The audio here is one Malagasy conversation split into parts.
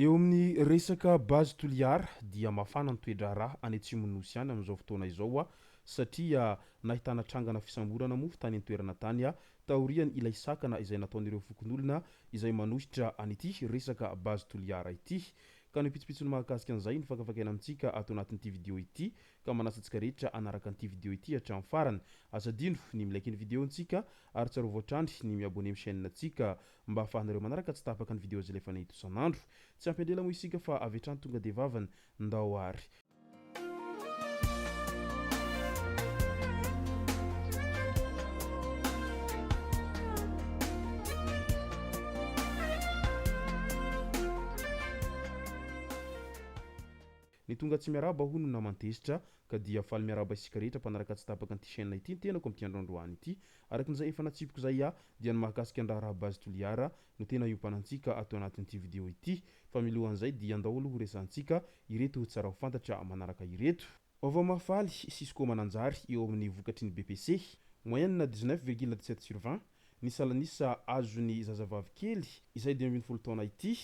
Eo amin'ny resaka base toliara dia mafana ny toedra rà any Atsimonosy any am'zao fotoana izao satria nahitana trangana fisamborana moa tany an-toerana tany taorian'ny ilay sakana izay nataon'ireo fokon'olona izay manositra an'ity resaka base toliara ity. Ka ny pitsopitsony mahakasika an'izay ny fakafakaina amintsika ato anatin'ity vidéo ity ka manasa antsika rehetra hanaraka an'ity vidéo ity hatramin'ny farany. Azadino ny milaiky ny vidéontsika ary tsara voatrandry ny miabone amin'ny chaîne-ntsika mba ahafahanareo manaraka tsy tapaka ny vidéo zay lefa nahita isan'andro. Tsy ampy-andrela moa isika fa avy hatrany tonga de vavany ndao ary. Ny tonga tsy miaraba hono na mantezitra ka dia faly miaraba isika rehetra mpanaraka tsy tapaka an'ity chaîne ity ny tenako am'ty androandroany ity. Arakin'izay efa natsipiko zay dia ny mahakasika andraha raha base toliara no tena iompanantsika ato anatin'ity vidéo ity. Fa milohan'izay dia andao aloha ho resantsika ireto tsara ho fantatra manaraka ireto. Vaovao mahafaly Cisco mananjary eo amin'ny vokatry ny BPC. Moyenne 19,17/20 ny salanisa azon'ny zazavavy kely izay 12 taona ity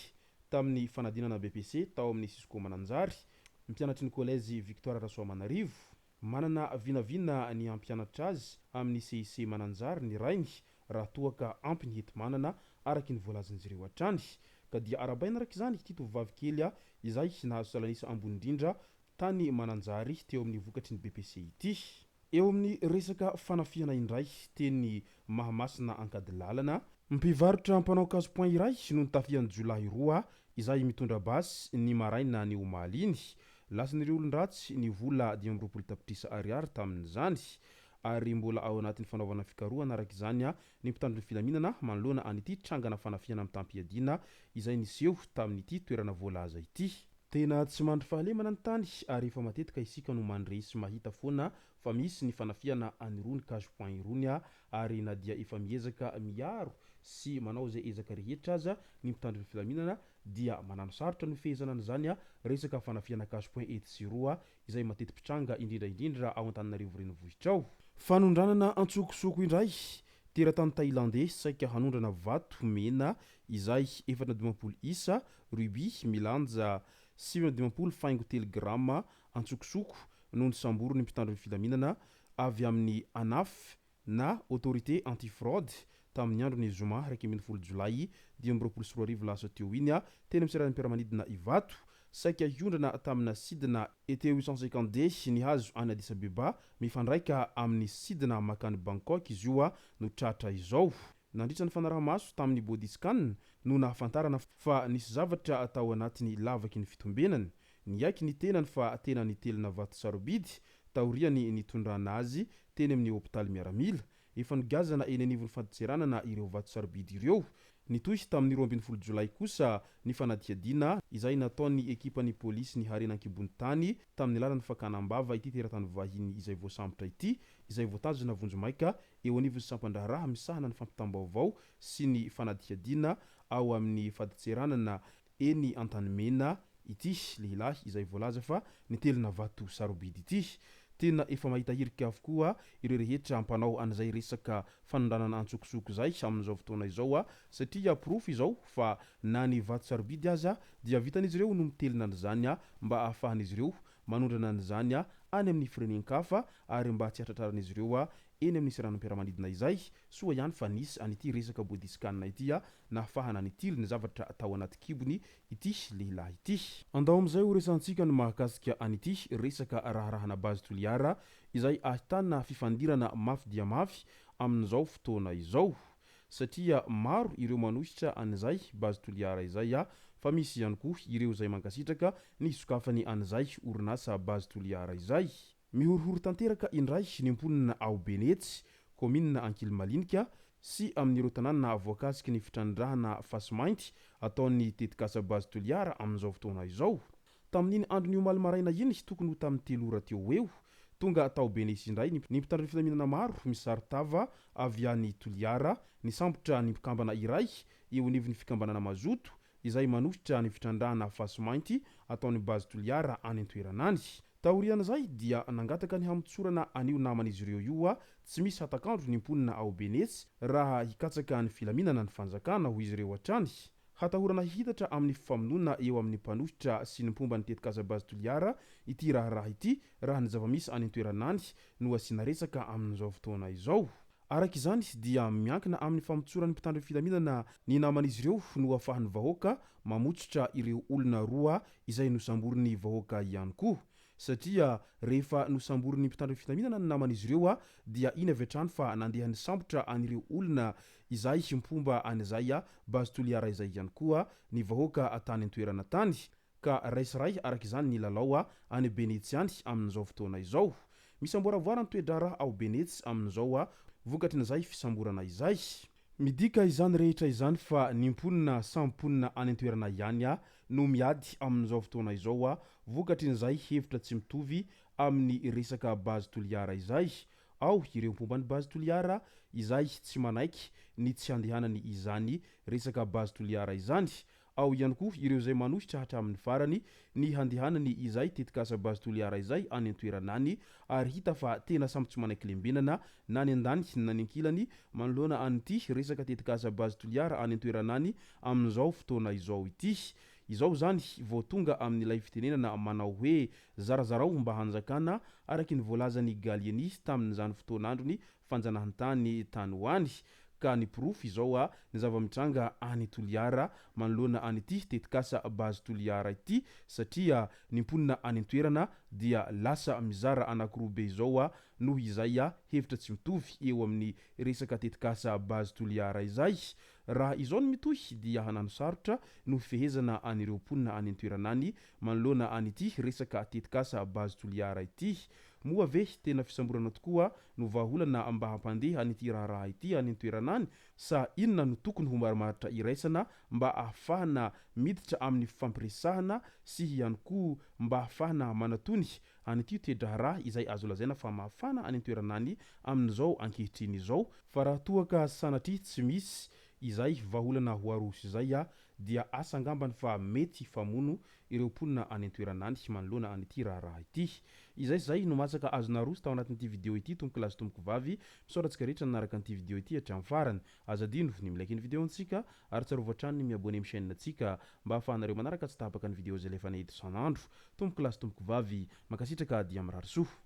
tamin'ny fanadinana BPC tao amin'ny Cisco mananjary. Mpianatry ny collège Victoire Rasoamanarivo manana vinavina ny ampianatra azy amin'ny CIC mananjary ny rainy raha toa ka ampy ny hety manana araky ny voalazan'zireo hatrany. Ka dia arabaina araka izany ity tovovavy kely izay nahazo salanisa ambony indrindra tany mananjary teo amin'ny vokatry ny BPC ity. Eo amin'ny resaka fanafiana indray teny Mahamasina ankady lalana, mpivarotra mpanao casse point iray no nitafian'ny Jolay 2 izay mitondra basy ny maraina ny omaliny. Lasan'ireo olon-dratsy ny vola 220 tapitrisa ariary tamin'izany ary mbola ao anatin'ny fanaovana fikarohana araka izany ny mpitandro ny filaminana manoloana an'ity trangana fanafiana amin'ny tampiadina izay niseho tamin'ity toerana voalaza ity. Tena tsy mandry fahalemana ny tany ary efa matetika isika no mandresy mahita foana fa misy ny fanafiana anirony cash point irony ary na dia efa miezaka miaro sy manao zay ezaka rehetra aza ny mpitandro ny filaminana dia manano sarotra ny fehezana an'izany resaka fanafiana cash point etsy izay matetipitranga indrindra ao Antananarivo renivohitra ao. Fanondranana antsokosoko indray teratany Tailandais saika hanondrana vato mena izay 420 isa ruby milanja 720 faingo telegrama antsokosoko noho ny samborony mpitandro ny filaminana avy amin'ny ANAF na autorité antifraude tamin'ny andron'ny zoma 1 Jolay 2024 lasa teo iny teny amin'ny mpiara-manidina Ivato saika hiondrana tamina sidina ET 850D ny hazo any Addis Abeba mifandraika amin'ny sidina makany Bangkok izy io no tratra izao. Nandritra ny fanaraha-maso tamin'ny bodyscan no nahafantarana fa nisy zavatra atao anatin'ny lavaky ny fitombenany. Ny aiky ny tenany fa tena nitelina vato sarobidy taoriany nitondrana azy teny amin'ny hôpitaly miaramila. Efa nogazana eny anivon'ny fandotseranana ireo vato sarobidy ireo. Nitohy tamin'ny 12 Jolay kosa ny fanadihadiana izay nataon'ny ekipan'ny polisy ny harenan-kibony tany tamin'ny lalan'ny fakanambava ity teratany vahiny izay voasambotra ity izay voatazona vonjomaika eo anivon'ny sampandraharaha misahana ny fampitam-baovao sy ny fanadihadiana ao amin'ny fandotseranana eny Antanimena ity lehilahy izay voalaza fa nitelina vato sarobidy ity. Tena efa mahita hirika avokoa ireo rehetra ampanao an'izay resaka fanondranana antsokosoko zay amin'izao fotoana izao satria proof izao fa na ny vato sarobidy aza dia vitan'izy ireo no mitelina an'izany mba ahafahan'izy ireo manondrana an'izany any amin'ny firenenkafa ary mba tsy hatratraran'izy ireo eny amin'ny siranam-piaramanidina izay soa ihany fa nisy an'ity resaka bodyscan ity nahafahana nitily ny zavatra atao anaty kibony ity lehilahy ity. Andao am'izay ho resantsika ny mahakasika an'ity resaka raharahana base toliara izay ahitana fifandirana mafy dia mafy amin'izao fotoana izao satria maro ireo manositra an'izay base toliara izay fa misy ihany koa ireo izay mankasitraka ny sokafany an'izay orinasa base toliara izay. Mihorohoro tanteraka indray ny mponina ao Benetsy, commune Ankilmalinika sy amin'ireo tanàna voakasiky ny fitrandrahana Fasimainty ataon'ny tetikasa base toliara amin'izao fotoana izao. Tamin'iny andron'io malomaraina iny tokony ho tamin'ny 3 ora teo eo tonga tao Benetsy indray ny mpitandro ny filaminana maro misarotava avy any Toliara nisambotra ny mpikambana iray eo anivon'ny fikambanana mazoto izay manositra ny fitrandrahana Fasimainty ataon'ny base toliara any an-toeranany. Taorian'izay dia nangataka ny hamitsorana anio naman'izy ireo io tsy misy hatakandro ny mponina ao Benetsy raha hikatsaka ny filaminana ny fanjakana ho izy ireo hatrany. Hatahorana hihitatra amin'ny fifamonoana eo amin'ny mpanositra sy ny mpomba ny tetikasa bazy toliara ity raharaha ity raha ny zava-misy any an-toeranany no asiana resaka amin'izao fotoana izao. Araka izany dia miankina amin'ny famotsoran'ny mpitandro fitaminana ny naman'izy ireo no ahafahan'ny vahoaka mamotsotra ireo olona roa izay nosamborin'ny vahoaka ihany koa. Satria rehefa nosamborin'ny mpitandro fitaminana ny naman'izy ireo dia iny avy hatrany fa nandeha nisambotra an'ireo olona izay mpomba an'izay bazy toliara izay ihany koa ny vahoaka tany an-toerana tany ka raisiray araka izany ny lalao any Benetsy any amin'izao fotoana izao. Misamboravoara ny toe-draharaha ao Benetsy amin'izao vokatrin'izay fisamborana izay. Midika izany rehetra izany fa ny mponina samy mponina any an-toerana ihany no miady amin'izao fotoana izao vokatrin'izay hevitra tsy mitovy amin'ny resaka bazy toliara izay. Ao ireo mpomba ny bazy toliara izay tsy manaiky ny tsy handehanany izany resaka bazy toliara izany. Ao ihany koa ireo izay manositra hatramin'ny farany ny handehanany izay tetikasa bazy toliara izay any an-toeranany ary hita fa tena samy tsy manaiky lembenana na ny an-dany na ny ankilany manoloana an'ity resaka tetikasa bazy toliara any an-toeranany amin'izao fotoana izao ity. Izao zany vao tonga amin'ilay fitenenana manao hoe zarazarao mba hanjakana araky ny voalazan'ny Galieny tamin'izany fotoan'androny fanjanahantany tany hoany. Ka ny pirofo izao ny zava-mitranga any Toliara manoloana an'ity tetikasa bazy toliara ity satria ny mponina any an-toerana dia lasa mizara anankiroa be izao noho izay hevitra tsy mitovy eo amin'ny resaka tetikasa bazy toliara izay. Raha izao no mitohy dia hanano sarotra no fehezana an'ireo mponina any an-toerana any manoloana an'ity resaka tetikasa bazy toliara ity. Moa ve tena fisamborana tokoa no vahaolana mba hampandeha an'ity raharaha ity any an-toerana any sa inona no tokony ho marimaritra iraisana mba ahafahana miditra amin'ny fifampiresahana sy ihany koa mba ahafahana manatony an'ity toe-draharaha izay azo lazaina fa mahafana any an-toerana any amin'izao ankehitriny izao. Fa raha toa ka sanatria tsy misy izay vahaolana ho aroso izay dia asa angambany fa mety famono ireo mponina any an-toerana any manoloana an'ity raharaha ity. Izay no masaka azona roso tao anatin'ity video ity tompoko lazy tompoko vavy misaorantsika rehetra nanaraka an'ity video ity hatramin'ny farany. Azadino ny milaiky ny video antsika ary tsarovatra hatrany ny miabone amin'ny chaîne antsika mba ahafahanareo manaraka tsy tapaka ny video zay lefa nahita isan'andro. Tompoko lazy tompoko vavy makasitraka dia mirary soa.